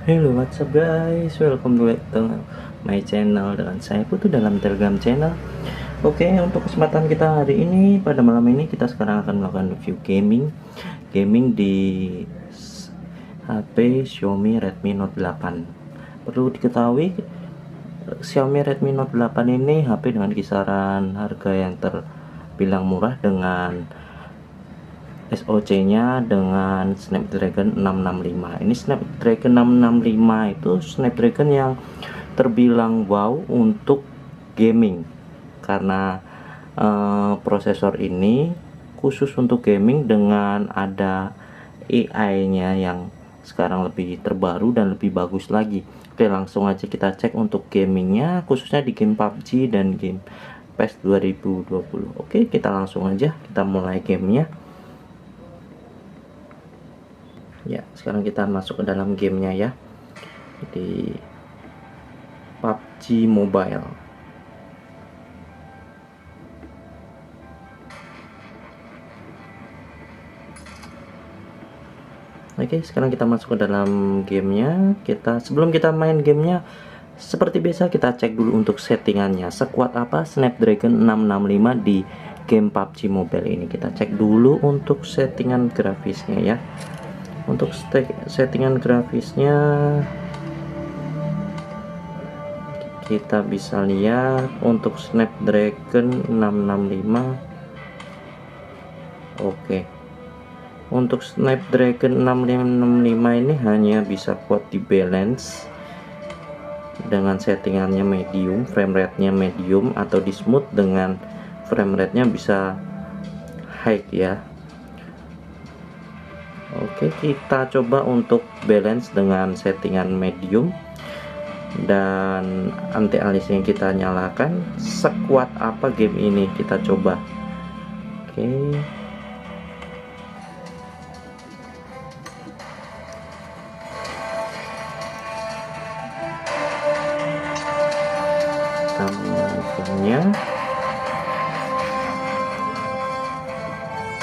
Hello, what's up guys? Welcome back to my channel dengan saya Putu dalam Telegram channel. Oke, untuk kesempatan kita hari ini, pada malam ini kita sekarang akan melakukan review gaming di HP Xiaomi Redmi Note 8. Perlu diketahui, Xiaomi Redmi Note 8 ini HP dengan kisaran harga yang terbilang murah dengan SoC-nya dengan Snapdragon 665. Ini Snapdragon 665 itu Snapdragon yang terbilang wow untuk gaming karena prosesor ini khusus untuk gaming dengan ada AI-nya yang sekarang lebih terbaru dan lebih bagus lagi. Oke, langsung aja kita cek untuk gamingnya, khususnya di game PUBG dan game PES 2020. Oke, kita langsung aja kita mulai gamenya. Ya, sekarang kita masuk ke dalam gamenya ya, di PUBG Mobile. Oke, sekarang kita masuk ke dalam gamenya. Sebelum kita main gamenya, seperti biasa kita cek dulu untuk settingannya. Sekuat apa Snapdragon 665 di game PUBG Mobile ini. Kita cek dulu untuk settingan grafisnya ya. Untuk settingan grafisnya kita bisa lihat untuk Snapdragon 665. Oke, untuk Snapdragon 665 ini hanya bisa buat di balance dengan settingannya medium, frame rate-nya medium, atau di smooth dengan frame rate-nya bisa high ya. Oke, kita coba untuk balance dengan settingan medium dan anti aliasnya kita nyalakan. Sekuat apa game ini kita coba. Oke, gamenya.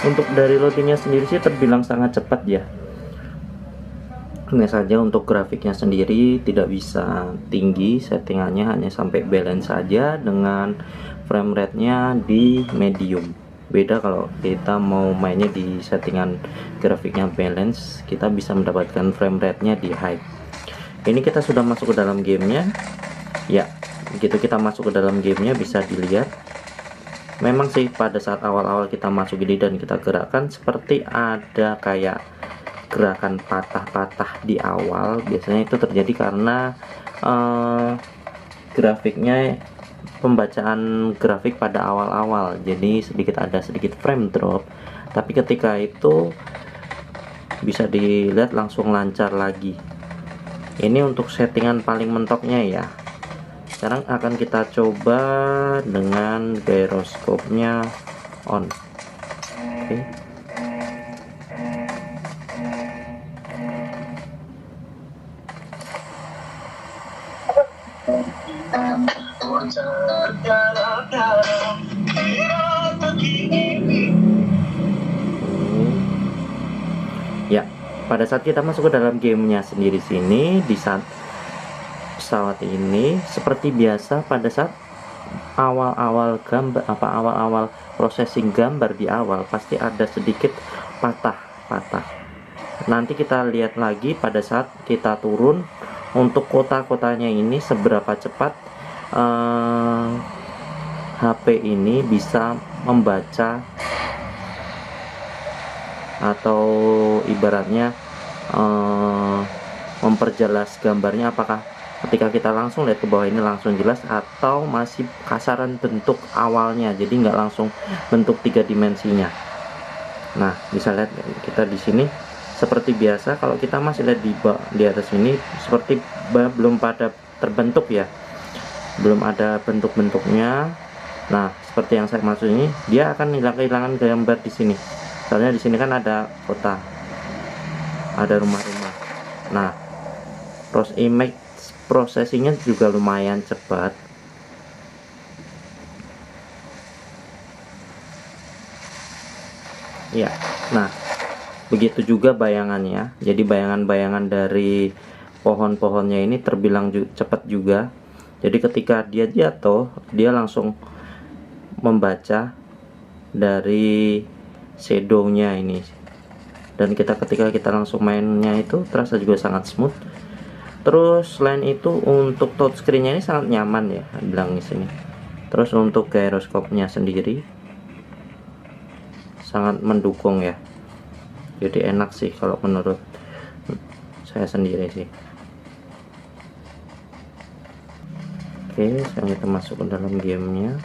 Untuk dari loadingnya sendiri sih terbilang sangat cepat ya. Hanya saja untuk grafiknya sendiri tidak bisa tinggi, settingannya hanya sampai balance saja dengan frame rate-nya di medium. Beda kalau kita mau mainnya di settingan grafiknya balance, kita bisa mendapatkan frame rate-nya di high. Ini kita sudah masuk ke dalam gamenya ya. Begitu kita masuk ke dalam gamenya bisa dilihat, memang sih pada saat awal-awal kita masuk ini dan kita gerakkan seperti ada kayak gerakan patah-patah di awal. Biasanya itu terjadi karena grafiknya, pembacaan grafik pada awal-awal, jadi ada sedikit frame drop, tapi ketika itu bisa dilihat langsung lancar lagi. Ini untuk settingan paling mentoknya ya. Sekarang akan kita coba dengan gyroscope-nya on. Oke. Ya, pada saat kita masuk ke dalam gamenya sendiri sini, di saat pesawat ini seperti biasa pada saat awal-awal awal-awal processing gambar di awal pasti ada sedikit patah-patah. Nanti kita lihat lagi pada saat kita turun untuk kota-kotanya ini seberapa cepat HP ini bisa membaca atau ibaratnya memperjelas gambarnya, apakah ketika kita langsung lihat ke bawah ini langsung jelas atau masih kasaran bentuk awalnya, jadi nggak langsung bentuk 3 dimensinya. Nah, bisa lihat kita di sini seperti biasa. Kalau kita masih lihat di atas ini seperti belum pada terbentuk ya, belum ada bentuk-bentuknya. Nah, seperti yang saya maksud ini, dia akan kehilangan gambar di sini. Soalnya di sini kan ada kota, ada rumah-rumah. Nah, image processingnya juga lumayan cepat. Ya, nah begitu juga bayangannya. Jadi bayangan-bayangan dari pohon-pohonnya ini terbilang cepat juga. Jadi ketika dia jatuh, dia langsung membaca dari shadownya ini, dan ketika kita langsung mainnya itu terasa juga sangat smooth. Terus selain itu untuk touchscreennya ini sangat nyaman ya, bilang di sini. Terus untuk gyroscope-nya sendiri sangat mendukung ya, jadi enak sih kalau menurut saya sendiri sih. Oke, sekarang kita masuk ke dalam gamenya.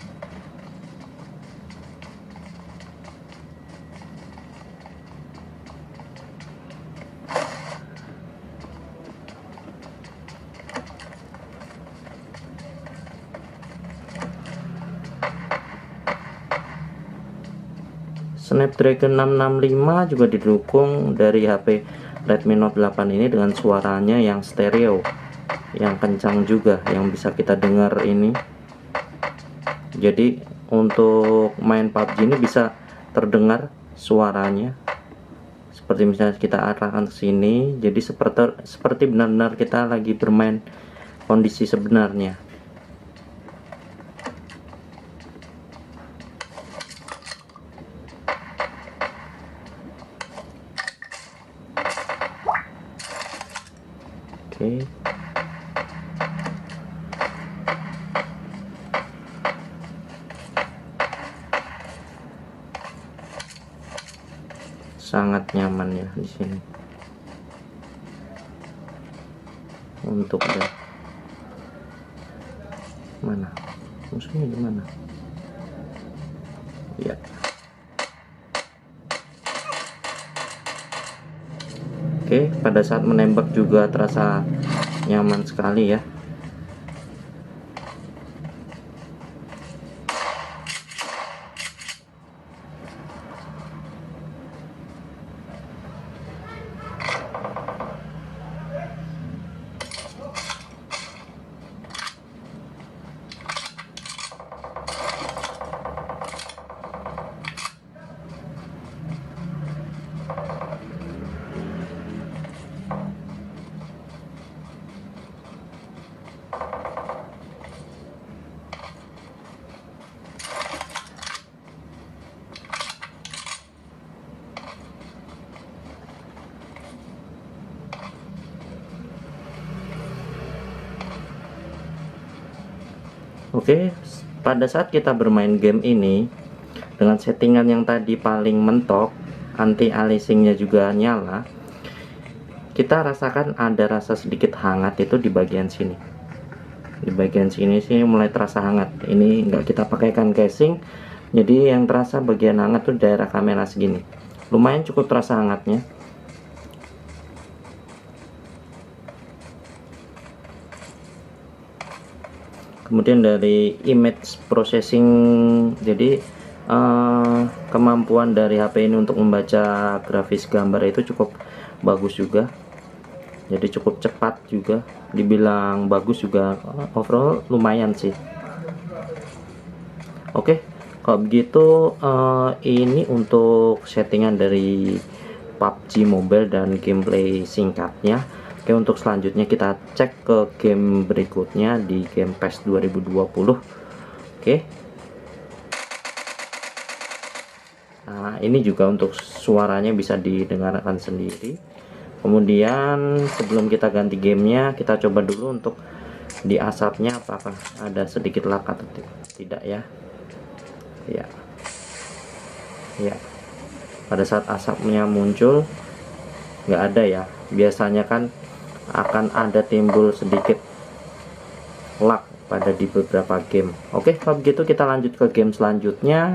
Snapdragon 665 juga didukung dari HP Redmi Note 8 ini dengan suaranya yang stereo, yang kencang juga, yang bisa kita dengar ini. Jadi untuk main PUBG ini bisa terdengar suaranya, seperti misalnya kita arahkan ke sini, jadi seperti benar-benar kita lagi bermain kondisi sebenarnya. Oke. Sangat nyaman ya di sini. Untuk mana? Musuhnya di mana? Ya. Oke, pada saat menembak juga terasa nyaman sekali ya. Oke, pada saat kita bermain game ini dengan settingan yang tadi paling mentok, anti aliasingnya juga nyala, kita rasakan ada rasa sedikit hangat itu di bagian sini. Di bagian sini sih mulai terasa hangat. Ini nggak kita pakaikan casing, jadi yang terasa bagian hangat tuh daerah kamera segini. Lumayan cukup terasa hangatnya. Kemudian dari image processing, jadi kemampuan dari HP ini untuk membaca grafis gambar itu cukup bagus juga, jadi cukup cepat juga, dibilang bagus juga, overall lumayan sih. Oke, kalau begitu ini untuk settingan dari PUBG Mobile dan gameplay singkatnya. Oke, untuk selanjutnya kita cek ke game berikutnya di game PES 2020. Oke. Nah, ini juga untuk suaranya bisa didengarkan sendiri. Kemudian sebelum kita ganti gamenya, kita coba dulu untuk di asapnya apakah ada sedikit lag atau tidak ya. Ya. Pada saat asapnya muncul nggak ada ya. Biasanya kan akan ada timbul sedikit lag pada di beberapa game. Oke, kalau begitu kita lanjut ke game selanjutnya.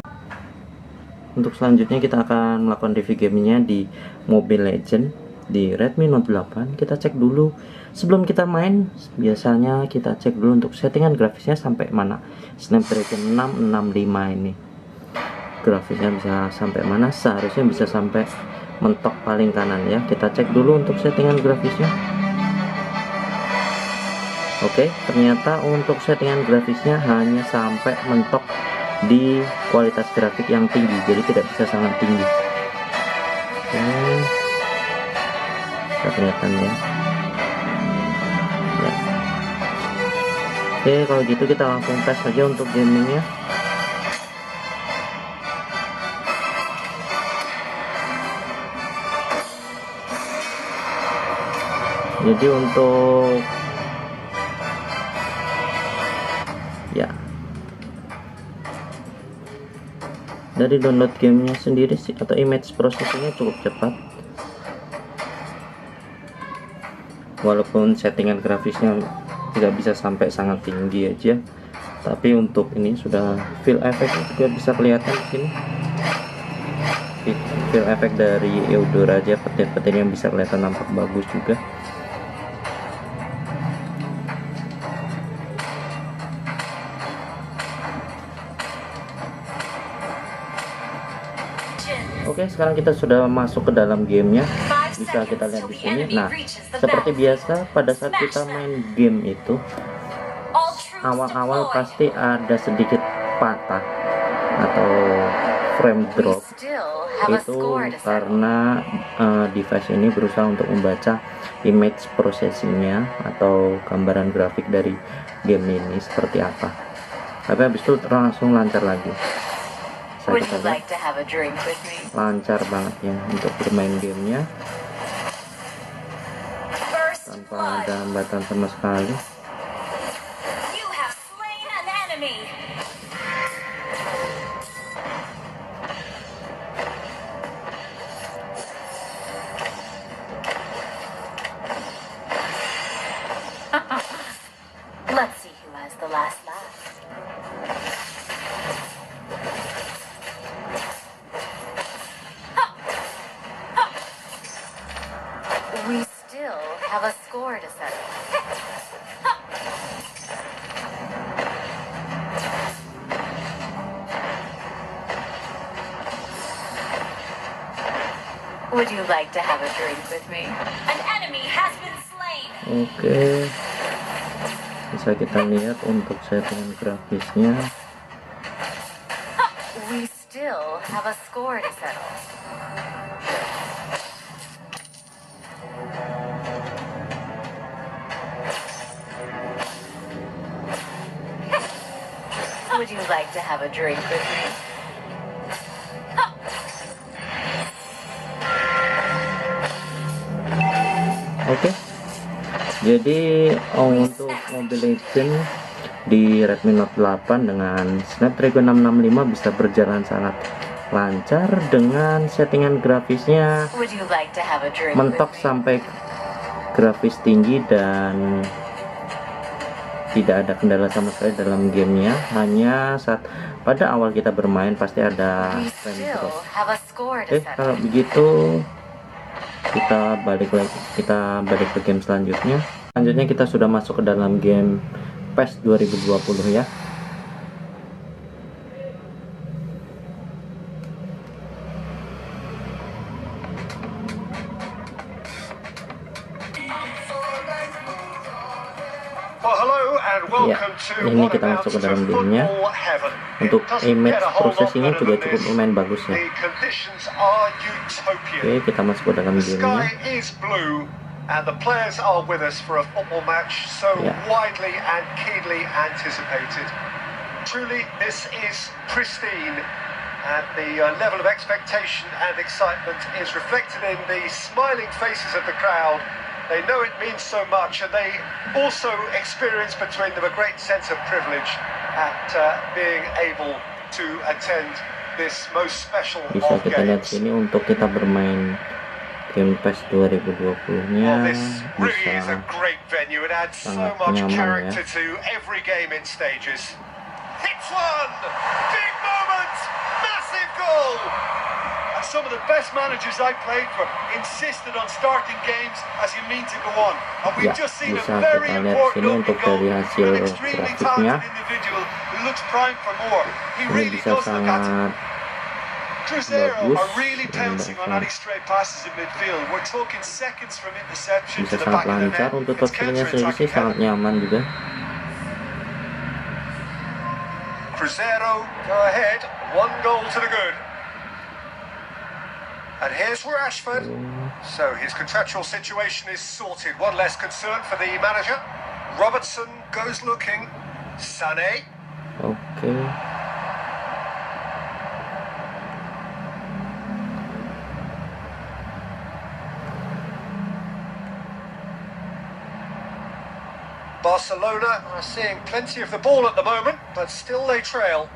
Untuk selanjutnya kita akan melakukan review gamenya di Mobile Legends di Redmi Note 8. Kita cek dulu sebelum kita main, biasanya kita cek dulu untuk settingan grafisnya sampai mana. Snapdragon 665 ini grafisnya bisa sampai mana? Seharusnya bisa sampai mentok paling kanan ya. Kita cek dulu untuk settingan grafisnya. Oke, ternyata untuk settingan grafisnya hanya sampai mentok di kualitas grafik yang tinggi, jadi tidak bisa sangat tinggi. Oke, bisa kelihatan ya. Oke, kalau gitu kita langsung tes saja untuk gamingnya. Jadi untuk ya dari download gamenya sendiri sih atau image processingnya cukup cepat, walaupun settingan grafisnya tidak bisa sampai sangat tinggi aja, tapi untuk ini sudah feel effect juga bisa kelihatan di sini. Feel effect dari Eudora aja, petir-petir yang bisa kelihatan nampak bagus juga. Oke, sekarang kita sudah masuk ke dalam gamenya. Bisa kita lihat di sini. Nah, seperti biasa pada saat kita main game itu, awal-awal pasti ada sedikit patah atau frame drop. Itu karena device ini berusaha untuk membaca image processingnya atau gambaran grafik dari game ini seperti apa. Tapi habis itu langsung lancar lagi. Kita lihat lancar banget ya untuk bermain gamenya tanpa ada hambatan sama sekali. Let's see who has the last laugh. We still have a score to settle. Would you like to have a drink with me? An enemy has been slain. Oke, bisa kita lihat untuk settingan grafisnya. We still have a score to settle. Would you like to have a drink with me? Oke, jadi untuk Mobile Legends di Redmi Note 8 dengan Snapdragon 665 bisa berjalan sangat lancar dengan settingan grafisnya mentok sampai grafis tinggi dan tidak ada kendala sama sekali dalam gamenya. Hanya saat pada awal kita bermain pasti ada frame drop. Kalau begitu kita balik ke game selanjutnya. Selanjutnya kita sudah masuk ke dalam game PES 2020 ya. Ya, ini kita masuk ke dalam gamenya. Untuk image processingnya juga cukup lumayan bagus ya. Oke, kita masuk ke dalam gamenya. And the players are with us for a football match so widely and keenly anticipated. Truly, this is pristine, and the level of expectation and excitement is reflected in the smiling faces of the crowd. They know it means so much, and they also experience between them a great sense of privilege at being able to attend this most special Bisa of kita lihat games. sini untuk kita bermain game PES 2020-nya This really is bisa a great venue. It adds so sangat much nyaman character ya. to every game in stages. Hits one! Big moment! Massive goal! And some of the best managers I played for insisted on starting games as you mean to go on. And we've Ya, just seen a bisa very kita lihat important sini untuk opening goal dari with hasil an extremely grafiknya. talented individual who looks primed for more. He Ini really bisa does look at it. sangat Cruzeiro bagus are really dan pouncing on any stray passes in midfield. We're talking seconds from interception bisa to the sangat back of the lancar. net. Untuk It's touchscreen-nya sendiri sih counter-attacking sangat heaven. nyaman juga. Cruzeiro go ahead, 1 goal to the good. And here's Rashford. So his contractual situation is sorted. One less concern for the manager. Robertson goes looking. Sané. Oke. Barcelona are seeing plenty of the ball at the moment, but still they trail.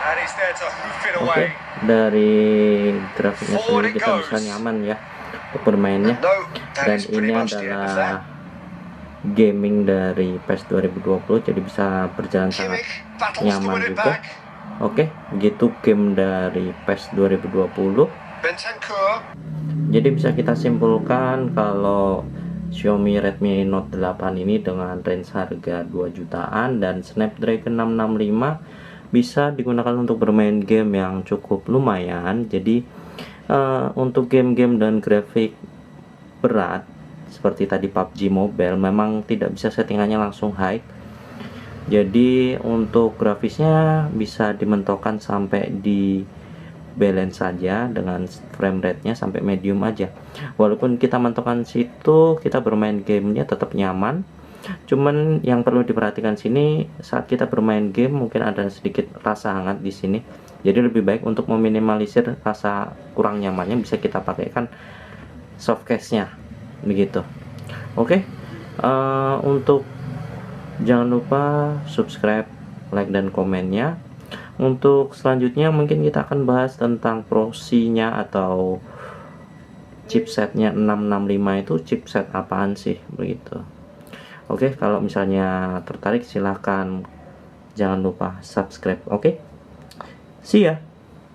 And he's there to hoof it Oke, away. dari grafiknya sendiri kita bisa nyaman ya untuk bermainnya. Dan ini adalah gaming dari PES 2020, jadi bisa berjalan sangat nyaman juga. Oke, begitu game dari PES 2020. Jadi bisa kita simpulkan kalau Xiaomi Redmi Note 8 ini dengan range harga 2 jutaan dan Snapdragon 665 bisa digunakan untuk bermain game yang cukup lumayan. Jadi untuk game-game dan grafik berat seperti tadi PUBG Mobile memang tidak bisa settingannya langsung high. Jadi untuk grafisnya bisa dimentokkan sampai di balance saja dengan frame rate-nya sampai medium aja. Walaupun kita mentokkan situ, kita bermain gamenya tetap nyaman. Cuman yang perlu diperhatikan sini saat kita bermain game mungkin ada sedikit rasa hangat di sini. Jadi lebih baik untuk meminimalisir rasa kurang nyamannya bisa kita pakaikan soft case-nya begitu. Oke. Untuk jangan lupa subscribe, like dan komennya. Untuk selanjutnya mungkin kita akan bahas tentang prosinya atau chipsetnya 665 itu chipset apaan sih begitu. Oke, kalau misalnya tertarik silahkan jangan lupa subscribe. Oke, see ya.